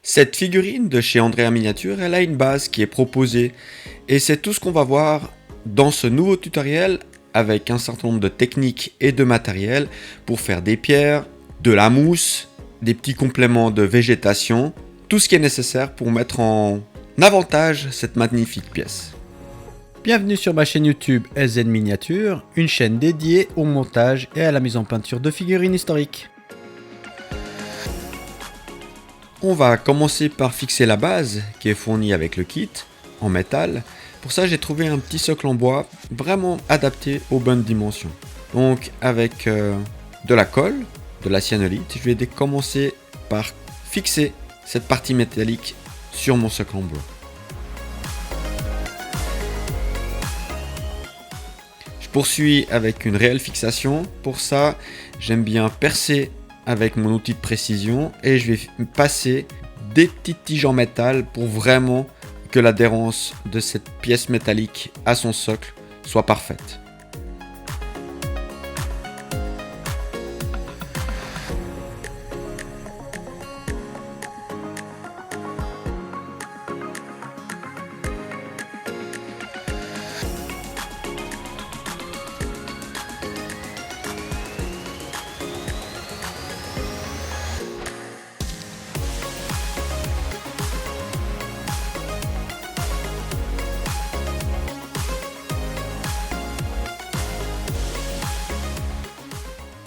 Cette figurine de chez Andrea Miniature, elle a une base qui est proposée et c'est tout ce qu'on va voir dans ce nouveau tutoriel avec un certain nombre de techniques et de matériel pour faire des pierres, de la mousse, des petits compléments de végétation, tout ce qui est nécessaire pour mettre en avantage cette magnifique pièce. Bienvenue sur ma chaîne YouTube SZ Miniature, une chaîne dédiée au montage et à la mise en peinture de figurines historiques. On va commencer par fixer la base qui est fournie avec le kit en métal. Pour ça, j'ai trouvé un petit socle en bois vraiment adapté aux bonnes dimensions. Donc avec de la colle, de la cyanolite, je vais commencer par fixer cette partie métallique sur mon socle en bois. Je poursuis avec une réelle fixation. Pour ça, j'aime bien percer avec mon outil de précision et je vais passer des petites tiges en métal pour vraiment que l'adhérence de cette pièce métallique à son socle soit parfaite.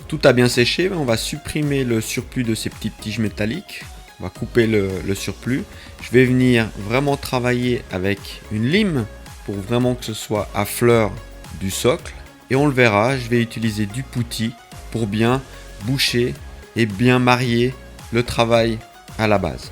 Tout a bien séché, on va supprimer le surplus de ces petites tiges métalliques. On va couper le surplus. Je vais venir vraiment travailler avec une lime pour vraiment que ce soit à fleur du socle. Et on le verra, je vais utiliser du putty pour bien boucher et bien marier le travail à la base.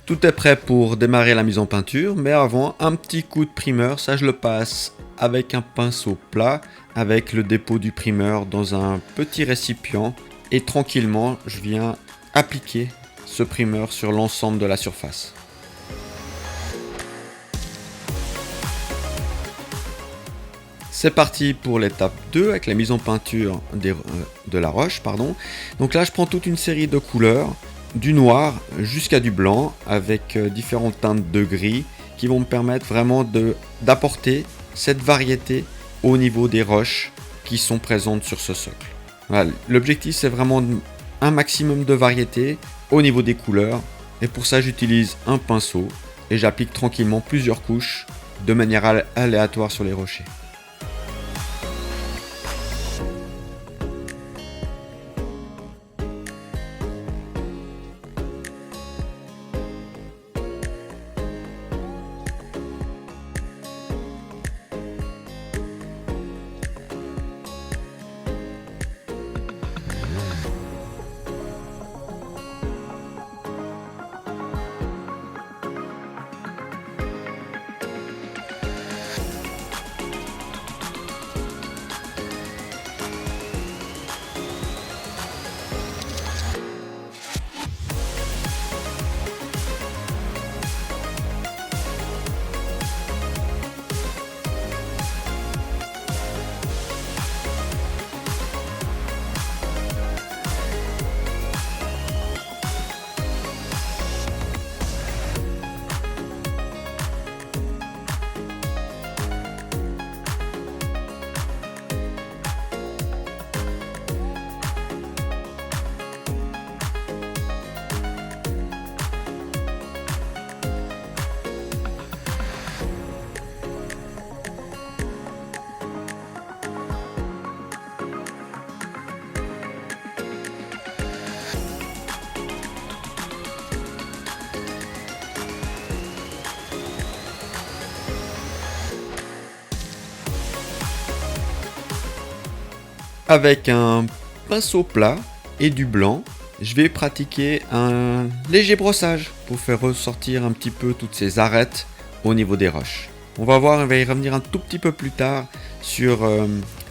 Tout est prêt pour démarrer la mise en peinture, mais avant, un petit coup de primeur, ça je le passe avec un pinceau plat, avec le dépôt du primeur dans un petit récipient, et tranquillement, je viens appliquer ce primeur sur l'ensemble de la surface. C'est parti pour l'étape 2 avec la mise en peinture de la roche. Donc là, je prends toute une série de couleurs, du noir jusqu'à du blanc avec différentes teintes de gris qui vont me permettre vraiment d'apporter cette variété au niveau des roches qui sont présentes sur ce socle. Voilà, l'objectif c'est vraiment un maximum de variété au niveau des couleurs et pour ça j'utilise un pinceau et j'applique tranquillement plusieurs couches de manière aléatoire sur les rochers. avec un pinceau plat et du blanc, je vais pratiquer un léger brossage pour faire ressortir un petit peu toutes ces arêtes au niveau des roches. On va voir, on va y revenir un tout petit peu plus tard sur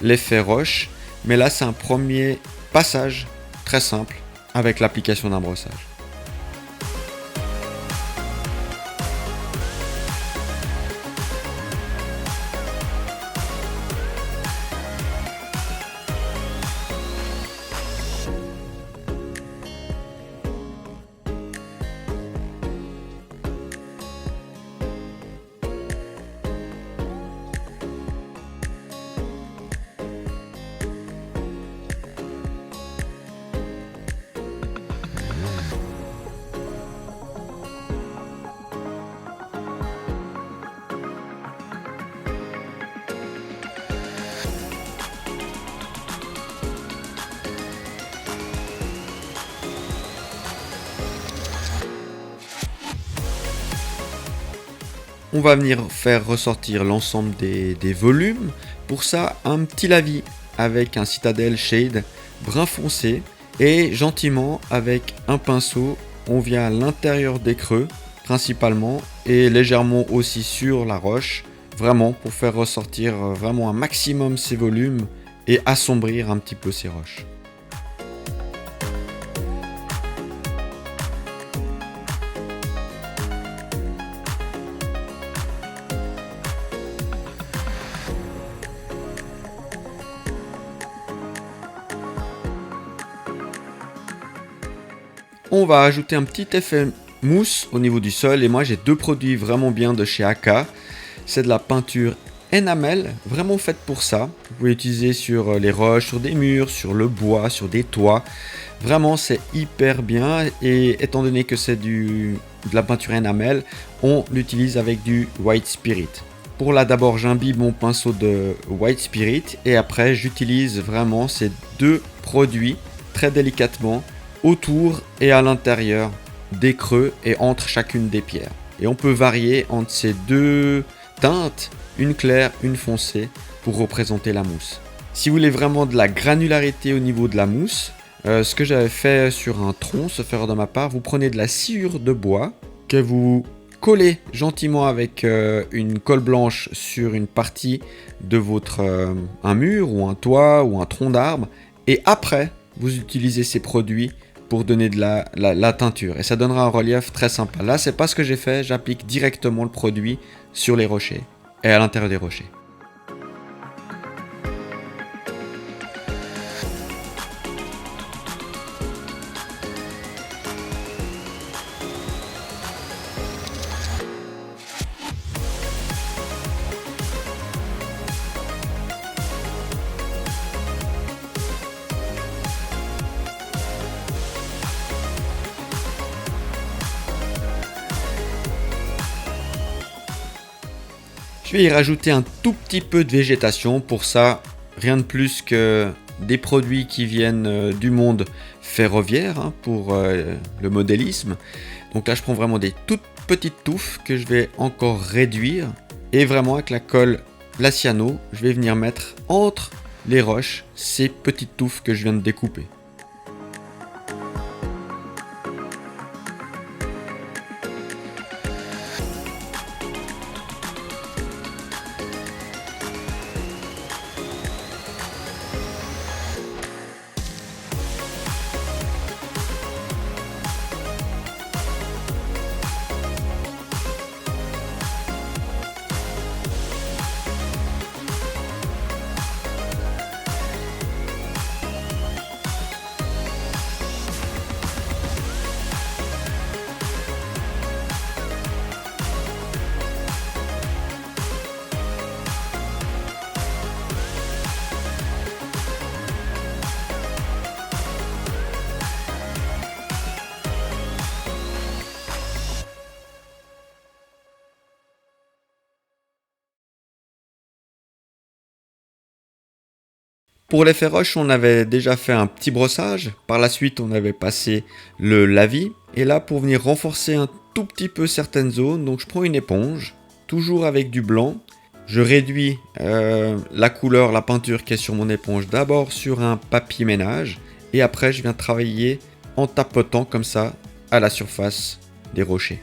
l'effet roche, mais là c'est un premier passage très simple avec l'application d'un brossage. On va venir faire ressortir l'ensemble des volumes. Pour ça, un petit lavis avec un Citadel Shade brun foncé et gentiment avec un pinceau, on vient à l'intérieur des creux principalement et légèrement aussi sur la roche, vraiment pour faire ressortir vraiment un maximum ces volumes et assombrir un petit peu ces roches. On va ajouter un petit effet mousse au niveau du sol et moi j'ai deux produits vraiment bien de chez AK. C'est de la peinture enamel, vraiment faite pour ça. Vous pouvez l'utiliser sur les roches, sur des murs, sur le bois, sur des toits. Vraiment c'est hyper bien et étant donné que c'est de la peinture enamel, on l'utilise avec du White Spirit. Pour là d'abord j'imbibe mon pinceau de White Spirit et après j'utilise vraiment ces deux produits très délicatement autour et à l'intérieur des creux et entre chacune des pierres. Et on peut varier entre ces deux teintes, une claire, une foncée, pour représenter la mousse. Si vous voulez vraiment de la granularité au niveau de la mousse, ce que j'avais fait sur un tronc, sauf erreur de ma part, vous prenez de la sciure de bois que vous collez gentiment avec une colle blanche sur une partie de votre un mur ou un toit ou un tronc d'arbre et après vous utilisez ces produits pour donner de la teinture et ça donnera un relief très sympa. Là c'est pas ce que j'ai fait, j'applique directement le produit sur les rochers et à l'intérieur des rochers. Je vais y rajouter un tout petit peu de végétation. Pour ça, rien de plus que des produits qui viennent du monde ferroviaire pour le modélisme. Donc là, je prends vraiment des toutes petites touffes que je vais encore réduire. Et vraiment, avec la colle Laciano, je vais venir mettre entre les roches ces petites touffes que je viens de découper. Pour l'effet roche, on avait déjà fait un petit brossage. Par la suite, on avait passé le lavis. Et là, pour venir renforcer un tout petit peu certaines zones, donc je prends une éponge, toujours avec du blanc. Je réduis la couleur, la peinture qui est sur mon éponge d'abord sur un papier ménage et après je viens travailler en tapotant comme ça à la surface des rochers.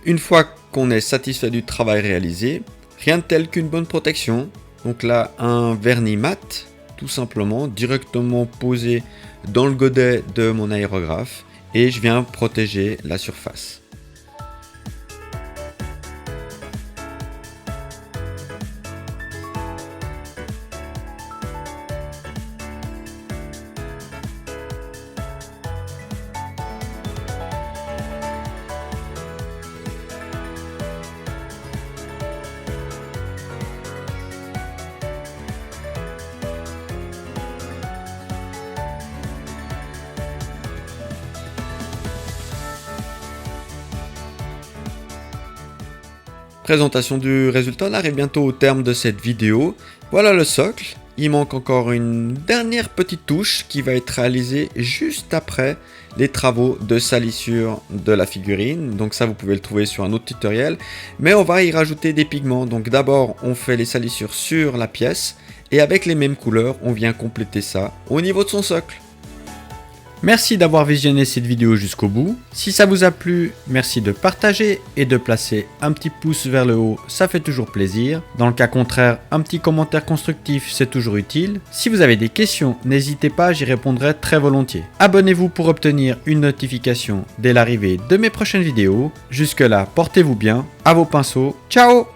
Une fois qu'on est satisfait du travail réalisé, rien de tel qu'une bonne protection. Donc là, un vernis mat, tout simplement, directement posé dans le godet de mon aérographe et je viens protéger la surface. Présentation du résultat, on arrive bientôt au terme de cette vidéo. Voilà le socle. Il manque encore une dernière petite touche qui va être réalisée juste après les travaux de salissure de la figurine. Donc ça, vous pouvez le trouver sur un autre tutoriel. Mais on va y rajouter des pigments. Donc d'abord, on fait les salissures sur la pièce et avec les mêmes couleurs, on vient compléter ça au niveau de son socle. Merci d'avoir visionné cette vidéo jusqu'au bout. Si ça vous a plu, merci de partager et de placer un petit pouce vers le haut, ça fait toujours plaisir. Dans le cas contraire, un petit commentaire constructif, c'est toujours utile. Si vous avez des questions, n'hésitez pas, j'y répondrai très volontiers. Abonnez-vous pour obtenir une notification dès l'arrivée de mes prochaines vidéos. Jusque là, portez-vous bien, à vos pinceaux, ciao!